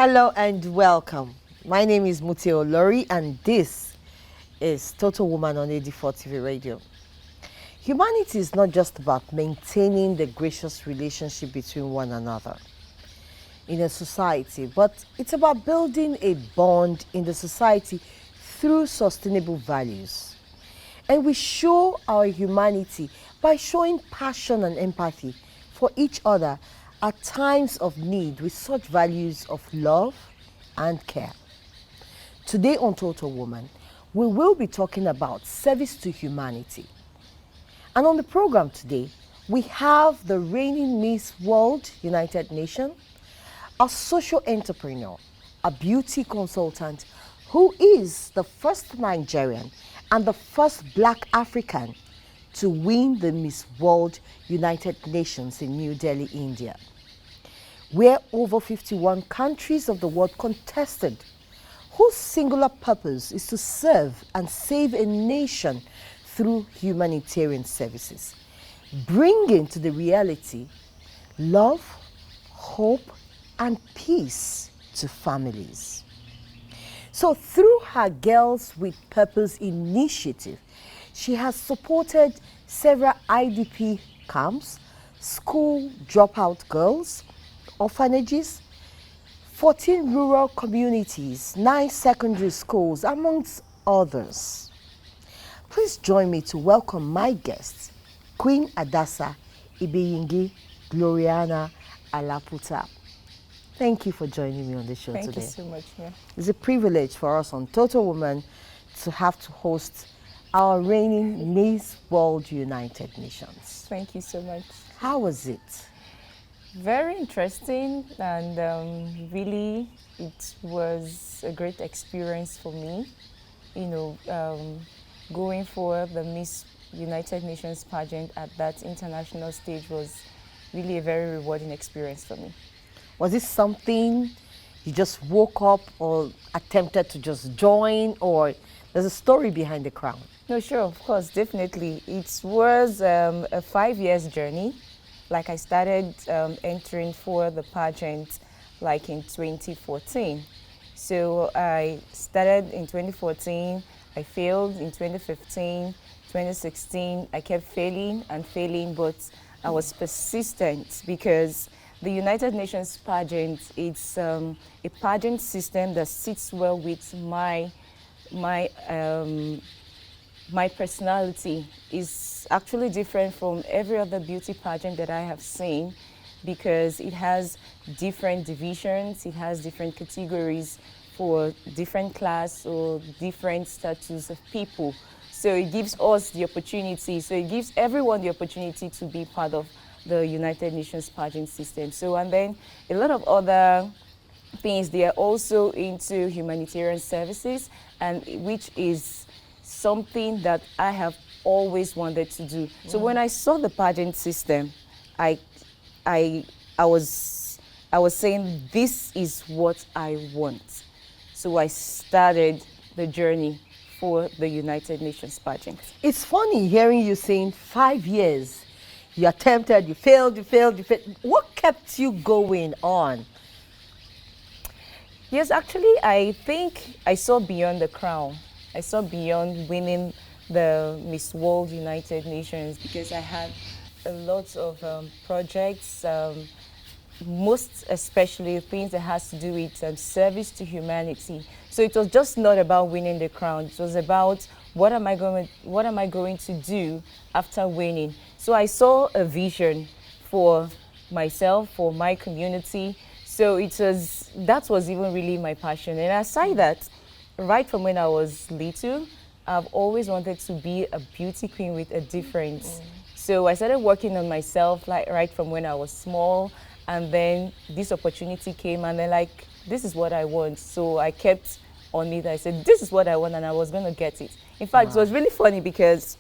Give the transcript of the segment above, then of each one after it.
Hello and welcome. My name is Muteo Lori and this is Total Woman on AD4 TV Radio. Humanity is not just about maintaining the gracious relationship between one another in a society, but it's about building a bond in the society through sustainable values. And we show our humanity by showing passion and empathy for each other at times of need with such values of love and care. Today on Total Woman, we will be talking about service to humanity. And on the program today, we have the reigning Miss World United Nations, a social entrepreneur, a beauty consultant who is the first Nigerian and the first Black African to win the Miss World United Nations in New Delhi, India, where over 51 countries of the world contested, whose singular purpose is to serve and save a nation through humanitarian services, bringing to the reality love, hope, and peace to families. So through her Girls with Purpose initiative, she has supported several IDP camps, school dropout girls, orphanages, 14 rural communities, 9 secondary schools, amongst others. Please join me to welcome my guest, Queen Adasa Ibeyingi Gloriana Alaputa. Thank you for joining me on the show today. Thank you so much. Yeah. It's a privilege for us on Total Woman to have to host our reigning Miss World United Nations. Thank you so much. How was it? Very interesting, and really it was a great experience for me. Going for the Miss United Nations pageant at that international stage was really a very rewarding experience for me. Was it something you just woke up or attempted to just join, or there's a story behind the crown? No, sure, of course, definitely. It was a 5 years journey. Like I started entering for the pageant like in 2014. So I started in 2014, I failed in 2015, 2016, I kept failing and failing, but I was persistent because the United Nations pageant, it's a pageant system that sits well with my personality. Is actually different from every other beauty pageant that I have seen because it has different divisions, it has different categories for different class or different status of people. So it gives us the opportunity, so it gives everyone the opportunity to be part of the United Nations pageant system. So, and then a lot of other things, they are also into humanitarian services, and which is something that I have always wanted to do. So when I saw the pageant system, I was saying, this is what I want. So I started the journey for the United Nations pageant. It's funny hearing you saying 5 years. You attempted, you failed. What kept you going on? Yes, actually, I think I saw beyond the crown. I saw beyond winning the Miss World United Nations because I had a lot of projects, most especially things that has to do with service to humanity. So it was just not about winning the crown. It was about what am I going to do after winning. So I saw a vision for myself, for my community. So that was even really my passion. And aside that, right from when I was little, I've always wanted to be a beauty queen with a difference. So I started working on myself right from when I was small, and then this opportunity came, and then this is what I want. So I kept on it. I said, this is what I want, and I was going to get it. In fact, It was really funny because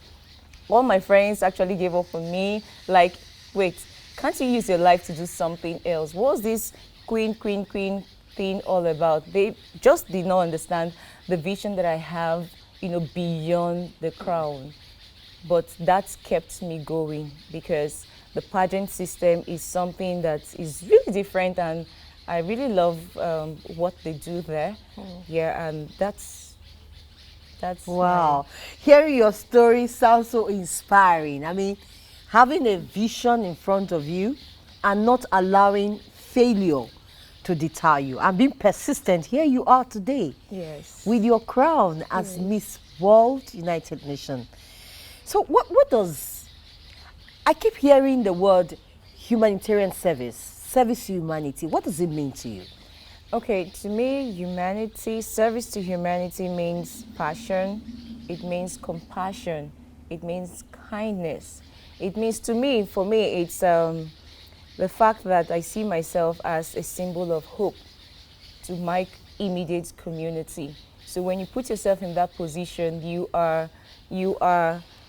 all my friends actually gave up on me. Like, wait, can't you use your life to do something else? What's this queen thing all about? They just did not understand the vision that I have, beyond the crown. But that kept me going because the pageant system is something that is really different, and I really love what they do there. Yeah, and that's my Wow. Hearing your story sounds so inspiring. I mean, having a vision in front of you and not allowing failure to deter you and being persistent. Here you are today yes. with your crown as Miss World United Nations. So what does, I keep hearing the word humanitarian service, service to humanity. What does it mean to you? Okay, to me, humanity, service to humanity means passion, it means compassion, it means kindness. It means to me, for me, it's the fact that I see myself as a symbol of hope to my immediate community. So when you put yourself in that position, you are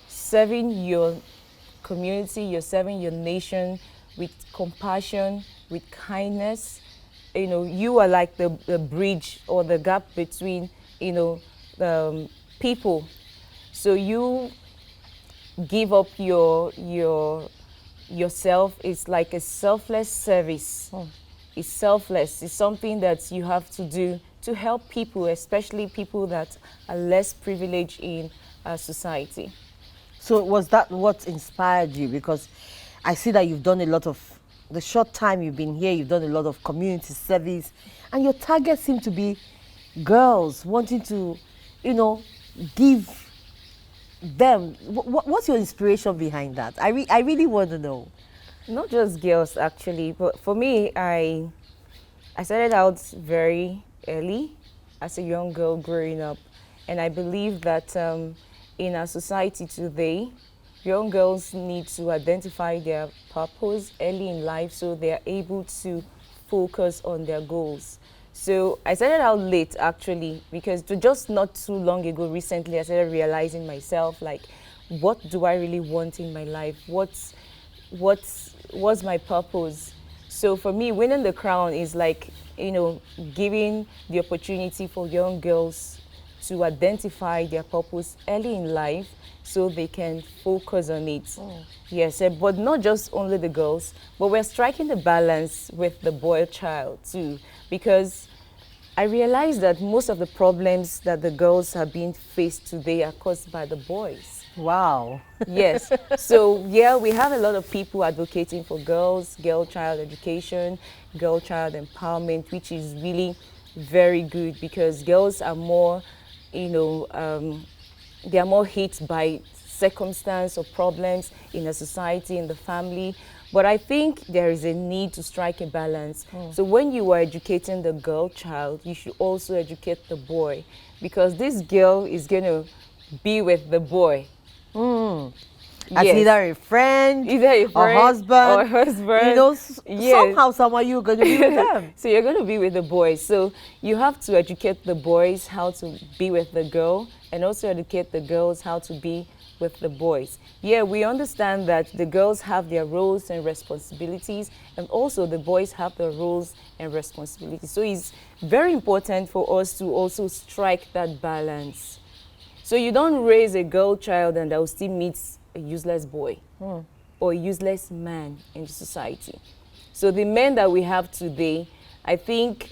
serving your community, you're serving your nation with compassion, with kindness. You know, you are like the bridge or the gap between, you know, people. So you give up yourself. It's like a selfless service. It's selfless. It's something that you have to do to help people, especially people that are less privileged in our society. So was that what inspired you? Because I see that you've done a lot of, the short time you've been here, you've done a lot of community service, and your target seem to be girls wanting to, you know, give them. What's your inspiration behind that? I really want to know. Not just girls, actually, but for me, I started out very early as a young girl growing up, and I believe that in our society today, young girls need to identify their purpose early in life so they are able to focus on their goals. So I started out late, actually, because just not too long ago, recently, I started realizing myself, like, what do I really want in my life? What's my purpose? So for me, winning the crown is like, you know, giving the opportunity for young girls to identify their purpose early in life so they can focus on it. Yes, but not just only the girls, but we're striking the balance with the boy child too, because I realized that most of the problems that the girls are being faced today are caused by the boys. Wow. Yes. So, yeah, we have a lot of people advocating for girls, girl child education, girl child empowerment, which is really very good because girls are more, you know, they are more hit by circumstance or problems in the society, in the family. But I think there is a need to strike a balance. So when you are educating the girl child, you should also educate the boy because this girl is going to be with the boy. As Yes. either a friend, Either a or friend husband, or husband. you know, Yes. somehow, somehow you're going to be with them. So you're going to be with the boys. So you have to educate the boys how to be with the girl and also educate the girls how to be with the boys. Yeah, we understand that the girls have their roles and responsibilities and also the boys have their roles and responsibilities. So it's very important for us to also strike that balance. So you don't raise a girl child and that will still meet a useless boy or a useless man in the society. So the men that we have today, I think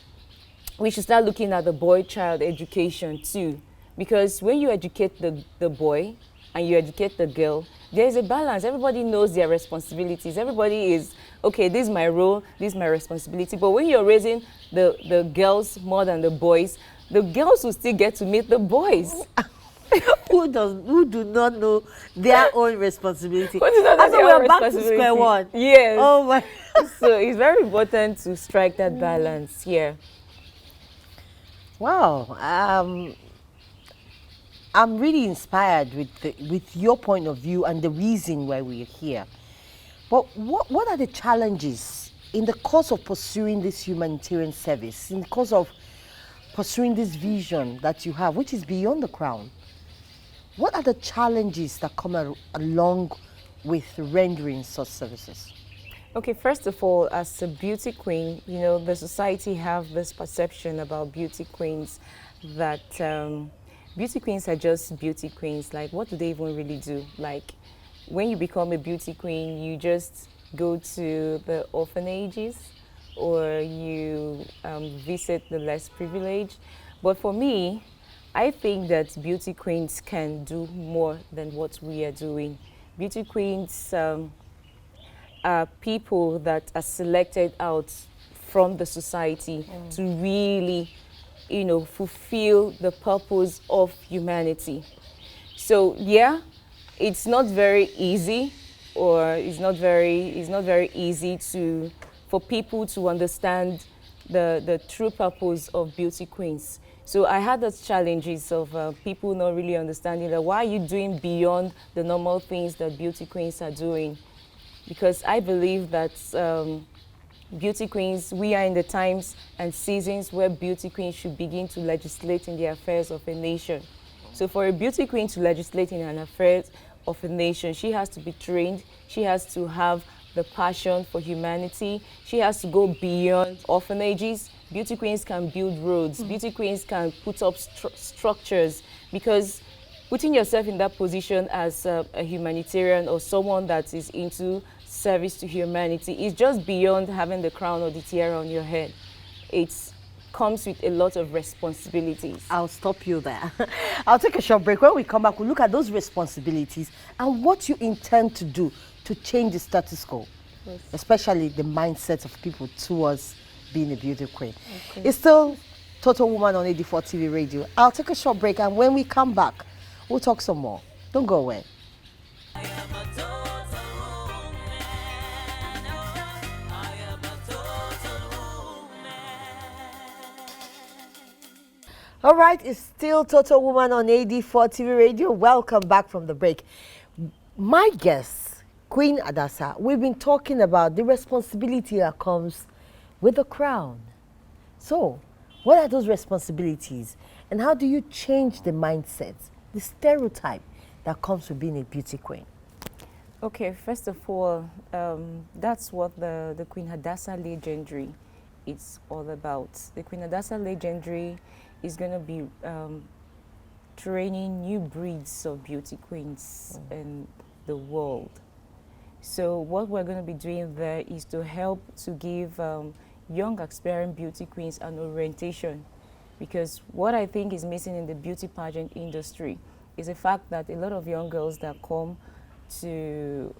we should start looking at the boy child education too. Because when you educate the boy and you educate the girl, there's a balance. Everybody knows their responsibilities. Everybody is, okay, this is my role, this is my responsibility. But when you're raising the girls more than the boys, the girls will still get to meet the boys. Who do not know their own responsibility? Who do not know And so their we're own back to square one. Yes. Oh my. So it's very important to strike that balance here. Wow. I'm really inspired with your point of view and the reason why we're here. But what are the challenges in the course of pursuing this humanitarian service, in the course of pursuing this vision that you have, which is beyond the crown? What are the challenges that come along with rendering such services? Okay, first of all, as a beauty queen, you know, the society have this perception about beauty queens that beauty queens are just beauty queens. Like, what do they even really do? Like, when you become a beauty queen, you just go to the orphanages or you visit the less privileged. But for me, I think that beauty queens can do more than what we are doing. Beauty queens are people that are selected out from the society to really, fulfill the purpose of humanity. So yeah, it's not very easy, or it's not very easy to for people to understand the true purpose of beauty queens. So I had those challenges of people not really understanding that why are you doing beyond the normal things that beauty queens are doing, because I believe that beauty queens, we are in the times and seasons where beauty queens should begin to legislate in the affairs of a nation. So for a beauty queen to legislate in an affairs of a nation, she has to be trained, she has to have the passion for humanity, she has to go beyond orphanages. Beauty queens can build roads, beauty queens can put up structures, because putting yourself in that position as a humanitarian or someone that is into service to humanity is just beyond having the crown or the tiara on your head. It comes with a lot of responsibilities. I'll stop you there. I'll take a short break. When we come back, we'll look at those responsibilities and what you intend to do to change the status quo, yes, especially the mindset of people towards being a beauty queen. Okay. It's still Total Woman on AD4 TV Radio. I'll take a short break, and when we come back, we'll talk some more. Don't go away. All right, it's still Total Woman on AD4 TV Radio. Welcome back from the break. My guest, Queen Adasa, we've been talking about the responsibility that comes with the crown. So, what are those responsibilities, and how do you change the mindset, the stereotype that comes with being a beauty queen? Okay, first of all, that's what the Queen Hadassah Legendary is all about. The Queen Hadassah Legendary is going to be training new breeds of beauty queens in the world. So what we're going to be doing there is to help to give young aspiring beauty queens an orientation, because what I think is missing in the beauty pageant industry is the fact that a lot of young girls that come to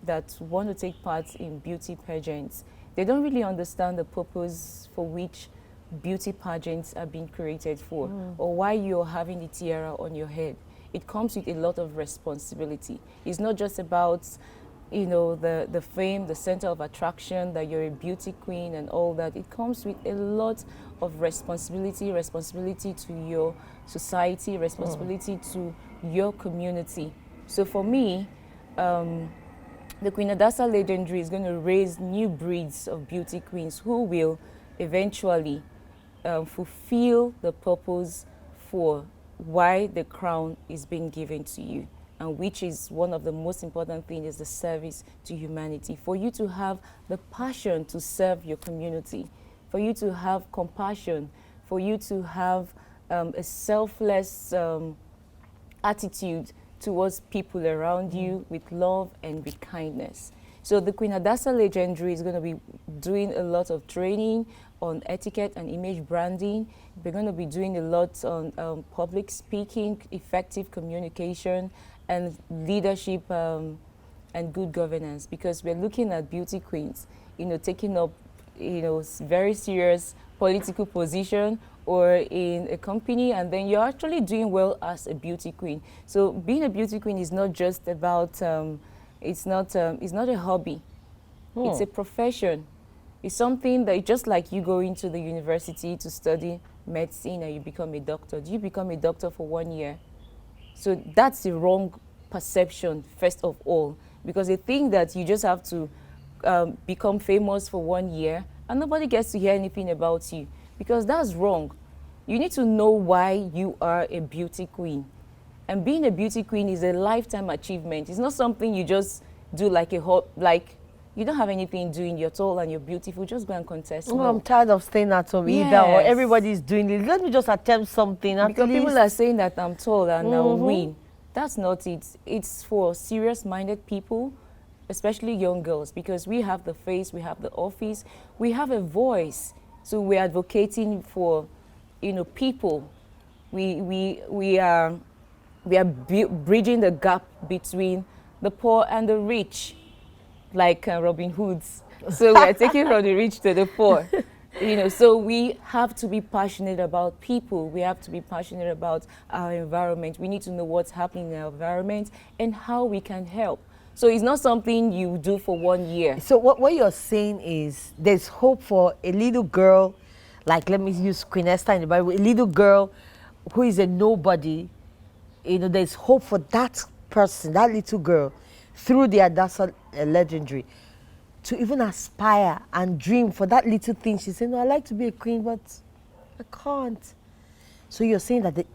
that want to take part in beauty pageants, they don't really understand the purpose for which beauty pageants are being created for, or why you're having the tiara on your head. It comes with a lot of responsibility. It's not just about, the fame, the center of attraction, that you're a beauty queen and all that. It comes with a lot of responsibility to your society, responsibility to your community. So for me, the Queen Hadassah Legendary is going to raise new breeds of beauty queens who will eventually fulfill the purpose for why the crown is being given to you, and which is one of the most important things, is the service to humanity. For you to have the passion to serve your community, for you to have compassion, for you to have a selfless attitude towards people around you with love and with kindness. So the Queen Hadassah Legendary is going to be doing a lot of training on etiquette and image branding. We're going to be doing a lot on public speaking, effective communication, and leadership and good governance, because we're looking at beauty queens, taking up, very serious political position or in a company, and then you're actually doing well as a beauty queen. So being a beauty queen is not just about, it's not a hobby. It's a profession. It's something that, just like you go into the university to study medicine and you become a doctor. Do you become a doctor for 1 year? So that's the wrong perception, first of all, because they think that you just have to become famous for 1 year and nobody gets to hear anything about you, because that's wrong. You need to know why you are a beauty queen. And being a beauty queen is a lifetime achievement. It's not something you just do like you don't have anything doing, you're tall and you're beautiful, just go and contest. Oh, no. I'm tired of staying at home either, or everybody's doing it. Let me just attempt something. Because people are saying that I'm tall and I'll win. That's not it. It's for serious-minded people especially young girls, because we have the face, we have the office, we have a voice. So we're advocating for, people. We are bridging the gap between the poor and the rich, like Robin Hood's. So we are taking from the rich to the poor. So we have to be passionate about people. We have to be passionate about our environment. We need to know what's happening in our environment and how we can help. So it's not something you do for 1 year. So what you're saying is there's hope for a little girl, like let me use Queen Esther in the Bible, a little girl who is a nobody. There's hope for that person, that little girl, through the Adasa legendary, to even aspire and dream for that little thing. She said, no, I like to be a queen, but I can't. So you're saying that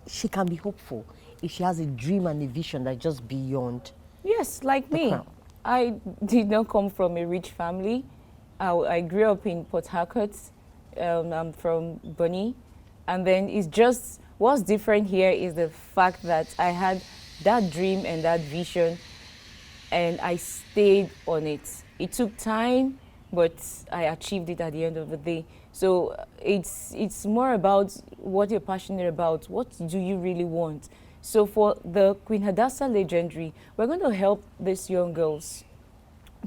she can be hopeful if she has a dream and a vision that's just beyond. Yes, like me. Crown. I did not come from a rich family. I grew up in Port Harcourt. I'm from Bonny. And then it's just, what's different here is the fact that I had that dream and that vision, and I stayed on it. It took time, but I achieved it at the end of the day. So it's more about what you're passionate about. What do you really want? So for the Queen Hadassah Legendary, we're going to help these young girls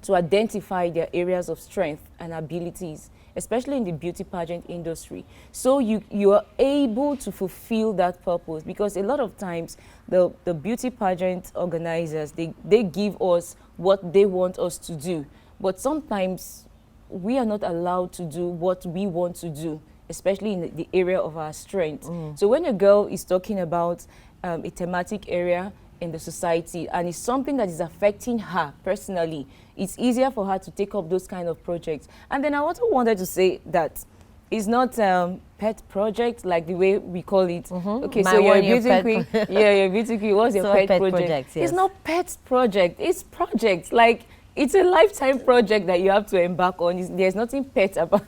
to identify their areas of strength and abilities, especially in the beauty pageant industry. So you are able to fulfill that purpose, because a lot of times the beauty pageant organizers, they give us what they want us to do. But sometimes we are not allowed to do what we want to do, especially in the area of our strength. So when a girl is talking about a thematic area in the society and it's something that is affecting her personally, it's easier for her to take up those kind of projects. And then I also wanted to say that it's not pet project like the way we call it. Okay, so you're a beauty queen. Yeah, you're a beauty queen. What's your pet project? Yes. It's not pet project. It's project. Like, it's a lifetime project that you have to embark on. There's nothing pet about.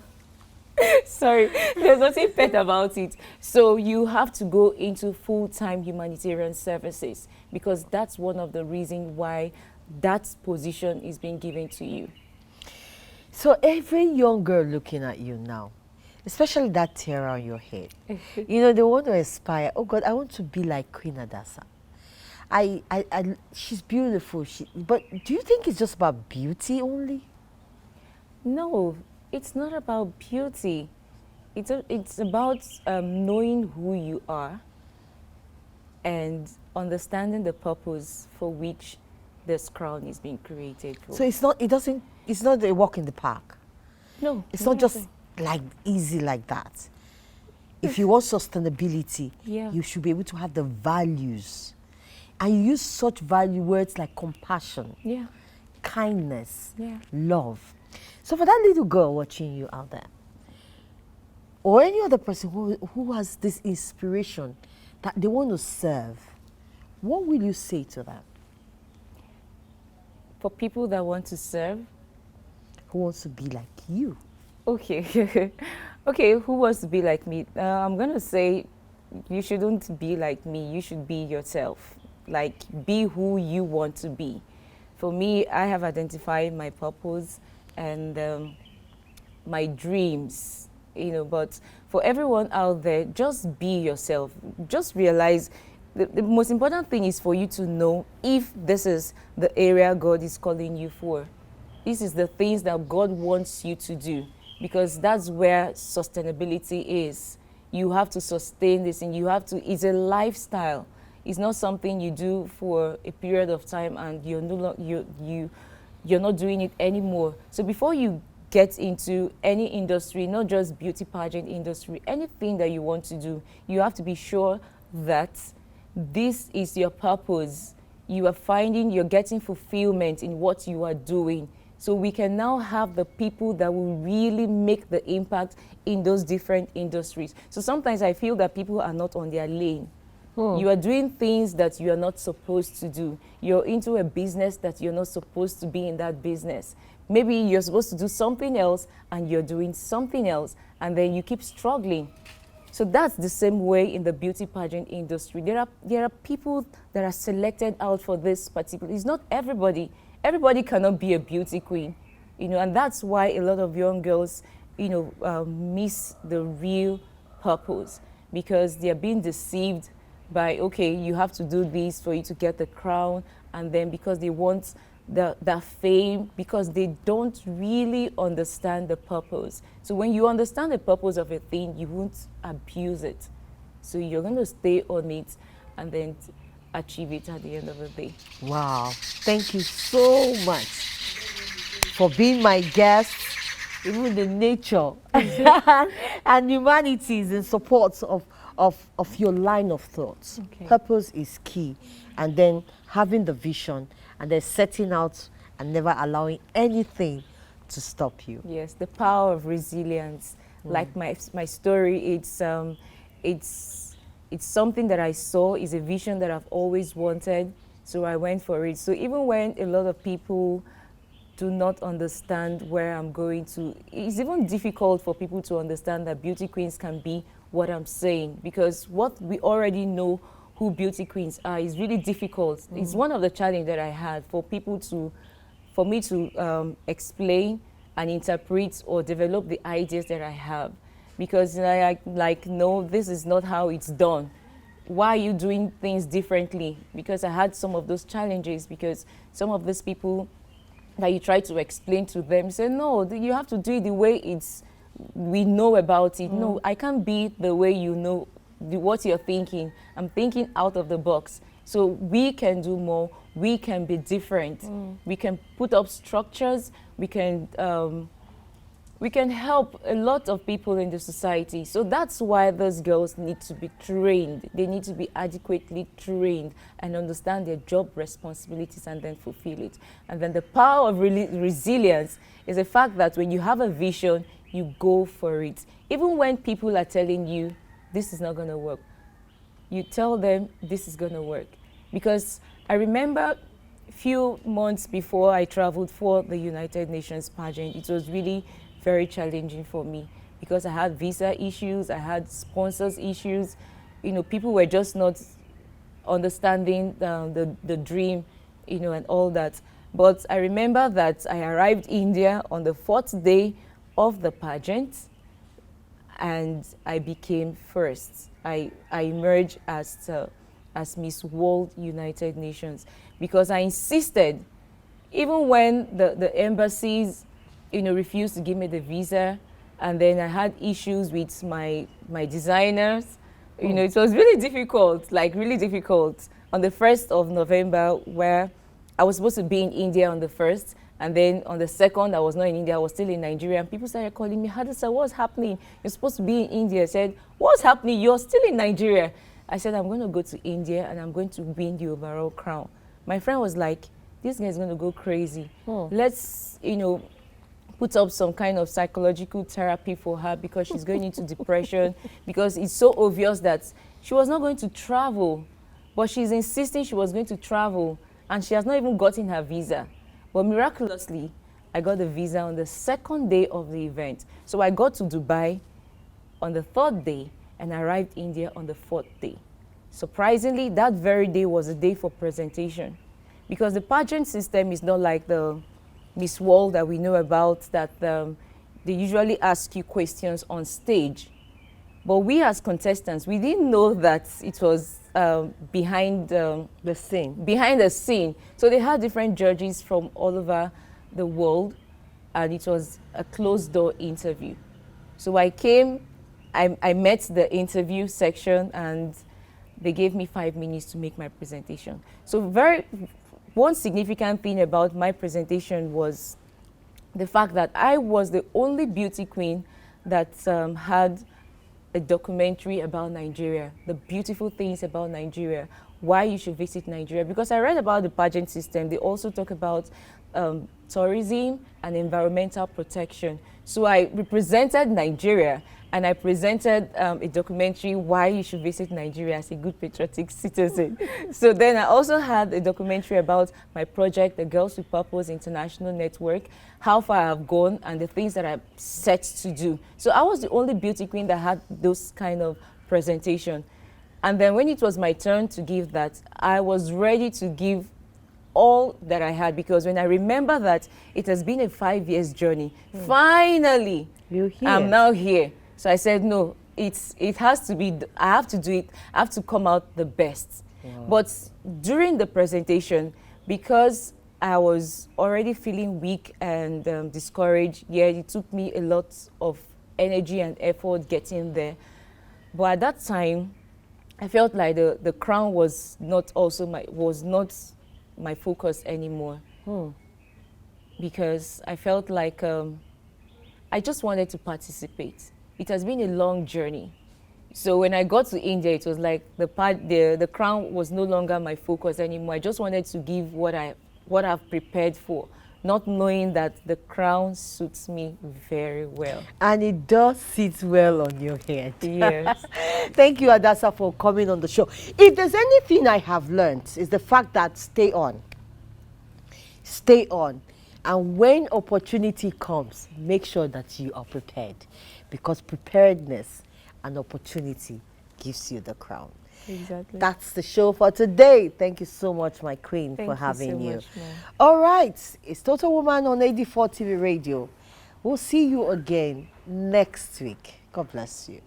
Sorry, there's nothing pet about it. So you have to go into full-time humanitarian services, because that's one of the reasons why that position is being given to you. So every young girl looking at you now, especially that tiara on your head, they want to aspire. Oh God, I want to be like Queen Hadassah. She's beautiful. But do you think it's just about beauty only? No, it's not about beauty. It's about knowing who you are and understanding the purpose for which this crown is being created for. So it's not a walk in the park. No, It's not just like easy like that. If you want sustainability, you should be able to have the values. And you use such value words like compassion, kindness, love. So for that little girl watching you out there, or any other person who has this inspiration that they want to serve, what will you say to them? For people that want to serve? Who wants to be like you? Okay. Okay, who wants to be like me? I'm going to say you shouldn't be like me. You should be yourself. Like, be who you want to be. For me, I have identified my purpose and my dreams, but for everyone out there, just be yourself. Just realize the most important thing is for you to know if this is the area God is calling you for. This is the things that God wants you to do, because that's where sustainability is. You have to sustain this, and it's a lifestyle. It's not something you do for a period of time and you're not doing it anymore. So before you get into any industry, not just beauty pageant industry, anything that you want to do, you have to be sure that this is your purpose. You're getting fulfillment in what you are doing. So we can now have the people that will really make the impact in those different industries. So sometimes I feel that people are not on their lane. You are doing things that you are not supposed to do. You're into a business that you're not supposed to be in that business. Maybe you're supposed to do something else and you're doing something else, and then you keep struggling. So that's the same way in the beauty pageant industry. There are people that are selected out for this particular. It's not everybody. everybody cannot be a beauty queen, and that's why a lot of young girls, miss the real purpose, because they're being deceived by, okay, you have to do this for you to get the crown, and then because they want the fame, because they don't really understand the purpose. So when you understand the purpose of a thing, you won't abuse it. So you're going to stay on it and then achieve it at the end of the day. Wow. Thank you so much for being my guest, even the nature and humanities in support of your line of thoughts. Okay. Purpose is key. And then having the vision and then setting out and never allowing anything to stop you. Yes, the power of resilience. Like my story, it's something that I saw, is a vision that I've always wanted, so I went for it. So even when a lot of people do not understand where I'm going to, it's even difficult for people to understand that beauty queens can be what I'm saying, because what we already know who beauty queens are is really difficult. It's one of the challenges that I had for me to explain and interpret or develop the ideas that I have. Because no, this is not how it's done. Why are you doing things differently? Because I had some of those challenges, because some of these people that you try to explain to them say, no, you have to do it the way we know about it. No, I can't be the way you know what you're thinking. I'm thinking out of the box. So we can do more, we can be different. We can put up structures, we can help a lot of people in the society. So that's why those girls need to be trained. They need to be adequately trained and understand their job responsibilities and then fulfill it. And then the power of resilience is the fact that when you have a vision, you go for it. Even when people are telling you, this is not going to work, you tell them this is going to work. Because I remember a few months before I traveled for the United Nations pageant, it was really very challenging for me because I had visa issues, I had sponsors issues. People were just not understanding the dream, and all that. But I remember that I arrived in India on the 4th day of the pageant, and I became first. I emerged as Miss World United Nations because I insisted, even when the embassies refused to give me the visa, and then I had issues with my designers. It was really difficult, really difficult. On the 1st of November, where I was supposed to be in India on the 1st, and then on the 2nd, I was not in India, I was still in Nigeria, and people started calling me, Hadisa, what's happening? You're supposed to be in India. I said, what's happening? You're still in Nigeria. I said, I'm going to go to India, and I'm going to win the overall crown. My friend was like, this guy is going to go crazy. Let's, put up some kind of psychological therapy for her because she's going into depression, because it's so obvious that she was not going to travel, but she's insisting she was going to travel, and she has not even gotten her visa. But miraculously, I got the visa on the 2nd day of the event. So I got to Dubai on the 3rd day and arrived in India on the 4th day. Surprisingly, that very day was a day for presentation, because the pageant system is not like the Miss World that we know about, that they usually ask you questions on stage. But we as contestants, we didn't know that it was behind the scene. So they had different judges from all over the world, and it was a closed-door interview. So I came, I met the interview section, and they gave me 5 minutes to make my presentation. So one significant thing about my presentation was the fact that I was the only beauty queen that had a documentary about Nigeria, the beautiful things about Nigeria, why you should visit Nigeria. Because I read about the pageant system, they also talk about tourism and environmental protection. So I represented Nigeria, and I presented a documentary, why you should visit Nigeria as a good patriotic citizen. So then I also had a documentary about my project, the Girls with Purpose International Network, how far I've gone and the things that I'm set to do. So I was the only beauty queen that had those kind of presentation. And then when it was my turn to give that, I was ready to give all that I had, because when I remember that it has been a 5 years journey, finally, You're here. I'm now here. So I said, no, it has to be, I have to do it, I have to come out the best. But during the presentation, because I was already feeling weak and discouraged, yeah, it took me a lot of energy and effort getting there. But at that time, I felt like the crown was not my focus anymore. Because I felt like I just wanted to participate. It has been a long journey. So when I got to India, it was like the crown was no longer my focus anymore. I just wanted to give what I've prepared for, not knowing that the crown suits me very well. And it does sit well on your head. Yes. Thank you, Adasa, for coming on the show. If there's anything I have learned, is the fact that stay on. Stay on. And when opportunity comes, make sure that you are prepared. Because preparedness and opportunity gives you the crown. Exactly. That's the show for today. Thank you so much, my queen, for having you. Much, Mom. All right. It's Total Woman on AD4 TV Radio. We'll see you again next week. God bless you.